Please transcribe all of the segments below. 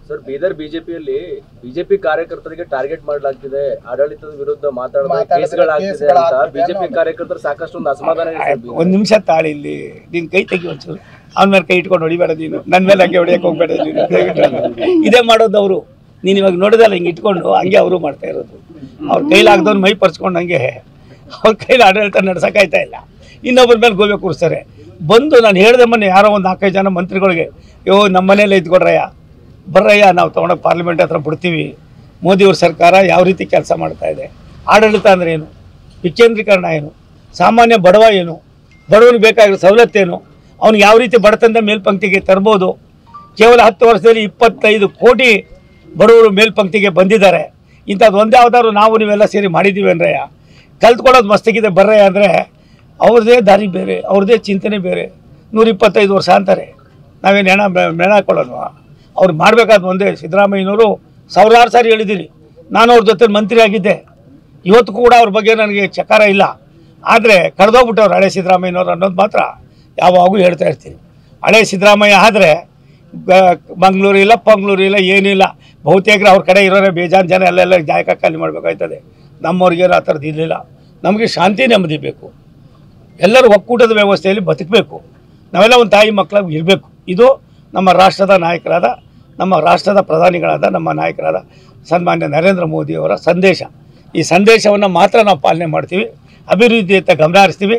Sir, Bidar BJP ಕಾರ್ಯಕರ್ತರಿಗೆ target ಮಾಡಲಾಗ್ತಿದೆ, ಆಡಳಿತದ ವಿರುದ್ಧ ಕೇಸ್ಗಳಾಗ್ತಿದೆ ಅಂತ ಬಿಜೆಪಿ ಕಾರ್ಯಕರ್ತರು ಸಾಕಷ್ಟು ಒಂದು ಅಸಮಾಧಾನ ಇದೆ. ಒಂದು ನಿಮಿಷ ತಾಳಿ, ಇಲ್ಲಿ ನೀನು ಕೈ ತೆಗಿ ಒಂಚೂರು, ಅವನ ಮೇಲೆ ಕೈ ಇಟ್ಕೊಂಡು ಹೊಡಿಬೇಡ ನೀನು, ನನ್ನ ಮೇಲೆ ಹಂಗೆ ಹೊಡಿಯಕ್ಕೆ ಹೋಗ್ಬೇಡ ನೀನು. ಇದೇ ಮಾಡೋದು ಅವರು. ನೀನು ಇವಾಗ ನೋಡಿದಲ್ಲ ಹಿಂಗೆ ಇಟ್ಕೊಂಡು ಹಂಗೆ ಅವರು ಮಾಡ್ತಾ ಇರೋದು. ಅವ್ರ ಕೈಲಾಗ್ದವ್ನು ಮೈ ಪರ್ಸ್ಕೊಂಡು ಹಂಗೆ ಅವ್ರ ಕೈಲಿ ಆಡಳಿತ ನಡ್ಸೋಕ್ಕಾಯ್ತಾ ಇಲ್ಲ, ಇನ್ನೊಬ್ಬರ ಮೇಲೆ ಗೋಬೆ ಕೂರಿಸ್ತಾರೆ. ಬಂದು ನಾನು ಹೇಳಿದೆ ಮೊನ್ನೆ ಯಾರೋ ಒಂದು 4-5 ಜನ ಮಂತ್ರಿಗಳಿಗೆ, ನಮ್ಮ ಮನೇಲೆ ಇದ್ಕೊಡ್ರಯ್ಯ, ಬರ್ರಯ್ಯ, ನಾವು ತೊಗೊಂಡೋಗಿ ಪಾರ್ಲಿಮೆಂಟ್ ಹತ್ರ ಬಿಡ್ತೀವಿ, ಮೋದಿಯವ್ರ ಸರ್ಕಾರ ಯಾವ ರೀತಿ ಕೆಲಸ ಮಾಡ್ತಾ ಇದೆ, ಆಡಳಿತ ಅಂದರೆ ಏನು, ವಿಕೇಂದ್ರೀಕರಣ ಏನು, ಸಾಮಾನ್ಯ ಬಡವ ಏನು, ಬಡವನಿಗೆ ಬೇಕಾಗಿರೋ ಸವಲತ್ತೇನು, ಅವ್ನಿಗೆ ಯಾವ ರೀತಿ ಬಡತನದ ಮೇಲ್ಪಂಕ್ತಿಗೆ ತರ್ಬೋದು. ಕೇವಲ 10 ವರ್ಷದಲ್ಲಿ 25 ಕೋಟಿ ಬಡವರು ಮೇಲ್ಪಂಕ್ತಿಗೆ ಬಂದಿದ್ದಾರೆ. ಇಂಥದ್ದು ಒಂದೇ ಯಾವ್ದಾದ್ರು ನಾವು ನೀವೆಲ್ಲ ಸೇರಿ ಮಾಡಿದ್ದೀವಿ ಅಂದ್ರಯ್ಯ, ಕಲ್ತ್ಕೊಡೋದು ಮಸ್ತಿಗಿದೆ ಬರ್ರಯ್ಯ ಅಂದರೆ ಅವ್ರದ್ದೇ ದಾರಿ ಬೇರೆ, ಅವ್ರದ್ದೇ ಚಿಂತನೆ ಬೇರೆ. 125 ವರ್ಷ ಅಂತಾರೆ, ನಾವೇನು ನೆಣ ಹಾಕೊಳ್ಳೋಣ. ಅವ್ರು ಮಾಡಬೇಕಾದ ಒಂದೇ. ಸಿದ್ದರಾಮಯ್ಯನವರು ಸಾವಿರಾರು ಸಾರಿ ಹೇಳಿದ್ದೀನಿ, ನಾನು ಅವ್ರ ಜೊತೆ ಮಂತ್ರಿ ಆಗಿದ್ದೆ, ಇವತ್ತು ಕೂಡ ಅವ್ರ ಬಗ್ಗೆ ನನಗೆ ಚಕಾರ ಇಲ್ಲ. ಆದರೆ ಕಳೆದೋಗ್ಬಿಟ್ಟವ್ರು ಹಳೆ ಸಿದ್ದರಾಮಯ್ಯನವರು ಅನ್ನೋದು ಮಾತ್ರ ಯಾವಾಗೂ ಹೇಳ್ತಾ ಇರ್ತೀನಿ. ಹಳೆ ಸಿದ್ದರಾಮಯ್ಯ ಆದರೆ ಮಂಗಳೂರು ಇಲ್ಲ, ಪಂಗ್ಳೂರು ಇಲ್ಲ, ಏನಿಲ್ಲ. ಬಹುತೇಕ ಅವ್ರ ಕಡೆ ಇರೋರೆ ಬೇಜಾನ್ ಜನ ಅಲ್ಲೆಲ್ಲ ಜಾಯಕ ಖಾಲಿ ಮಾಡಬೇಕಾಯ್ತದೆ. ನಮ್ಮವ್ರಿಗೇನು ಆ ಥರದ್ದು ಇರಲಿಲ್ಲ. ನಮಗೆ ಶಾಂತಿ ನೆಮ್ಮದಿ ಬೇಕು, ಎಲ್ಲರೂ ಒಕ್ಕೂಟದ ವ್ಯವಸ್ಥೆಯಲ್ಲಿ ಬದುಕಬೇಕು, ನಾವೆಲ್ಲ ಒಂದು ತಾಯಿ ಮಕ್ಕಳಾಗಿ ಇರಬೇಕು. ಇದು ನಮ್ಮ ರಾಷ್ಟ್ರದ ನಾಯಕರಾದ, ನಮ್ಮ ರಾಷ್ಟ್ರದ ಪ್ರಧಾನಿಗಳಾದ ನಮ್ಮ ನಾಯಕರಾದ ಸನ್ಮಾನ್ಯ ನರೇಂದ್ರ ಮೋದಿಯವರ ಸಂದೇಶ. ಈ ಸಂದೇಶವನ್ನು ಮಾತ್ರ ನಾವು ಪಾಲನೆ ಮಾಡ್ತೀವಿ, ಅಭಿವೃದ್ಧಿಯತ್ತ ಗಮನ ಹರಿಸ್ತೀವಿ.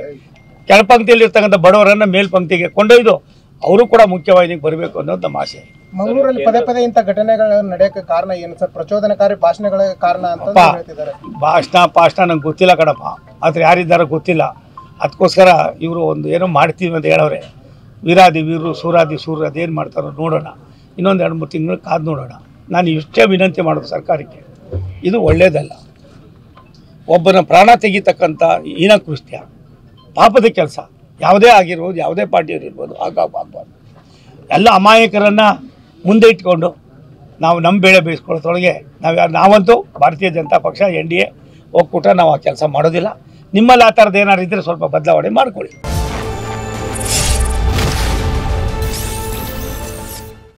ಕೆಳಪಂಕ್ತಿಯಲ್ಲಿರ್ತಕ್ಕಂಥ ಬಡವರನ್ನು ಮೇಲ್ಪಂಕ್ತಿಗೆ ಕೊಂಡೊಯ್ದು ಅವರು ಕೂಡ ಮುಖ್ಯವಾಹಿನಿಗೆ ಬರಬೇಕು ಅನ್ನೋದು ನಮ್ಮ ಆಸೆ. ಮಂಗಳೂರಲ್ಲಿ ಪದೇ ಇಂಥ ಘಟನೆಗಳು ನಡೆಯೋಕ್ಕೆ ಕಾರಣ ಏನು ಸರ್? ಪ್ರಚೋದನಕಾರಿ ಭಾಷಣಗಳ ಕಾರಣ ಅಂತ ಹೇಳ್ತಿದ್ದಾರೆ. ಭಾಷಣ ನಂಗೆ ಗೊತ್ತಿಲ್ಲ ಕಣಪ್ಪ, ಆದರೆ ಯಾರಿದ್ದಾರೋ ಗೊತ್ತಿಲ್ಲ. ಅದಕ್ಕೋಸ್ಕರ ಇವರು ಒಂದು ಏನೋ ಮಾಡ್ತೀವಿ ಅಂತ ಹೇಳೋರೆ. ವೀರಾದಿ ವೀರರು, ಸೂರಾದಿ ಸೂರ್ಯ ಅದೇನು ಮಾಡ್ತಾರೋ ನೋಡೋಣ, ಇನ್ನೊಂದು 2-3 ತಿಂಗಳು ಕಾದು ನೋಡೋಣ. ನಾನು ಇಷ್ಟೇ ವಿನಂತಿ ಮಾಡೋದು ಸರ್ಕಾರಕ್ಕೆ, ಇದು ಒಳ್ಳೆಯದಲ್ಲ. ಒಬ್ಬನ ಪ್ರಾಣ ತೆಗಿತಕ್ಕಂಥ ಹೀನ ಕೃತ್ಯ, ಪಾಪದ ಕೆಲಸ, ಯಾವುದೇ ಆಗಿರ್ಬೋದು, ಯಾವುದೇ ಪಾರ್ಟಿಯವ್ರು ಆಗಬಾರ್ದು. ಎಲ್ಲ ಅಮಾಯಕರನ್ನು ಮುಂದೆ ಇಟ್ಕೊಂಡು ನಾವು ನಮ್ಮ ಬೇಳೆ ಬೇಯಿಸ್ಕೊಳ್ಳೋದ್ರೊಳಗೆ ನಾವಂತೂ ಭಾರತೀಯ ಜನತಾ ಪಕ್ಷ NDA ಒಕ್ಕೂಟ ನಾವು ಆ ಕೆಲಸ ಮಾಡೋದಿಲ್ಲ. ನಿಮ್ಮಲ್ಲಿ ಆ ಥರದ್ದು ಏನಾರು ಇದ್ದರೆ ಸ್ವಲ್ಪ ಬದಲಾವಣೆ ಮಾಡ್ಕೊಳ್ಳಿ.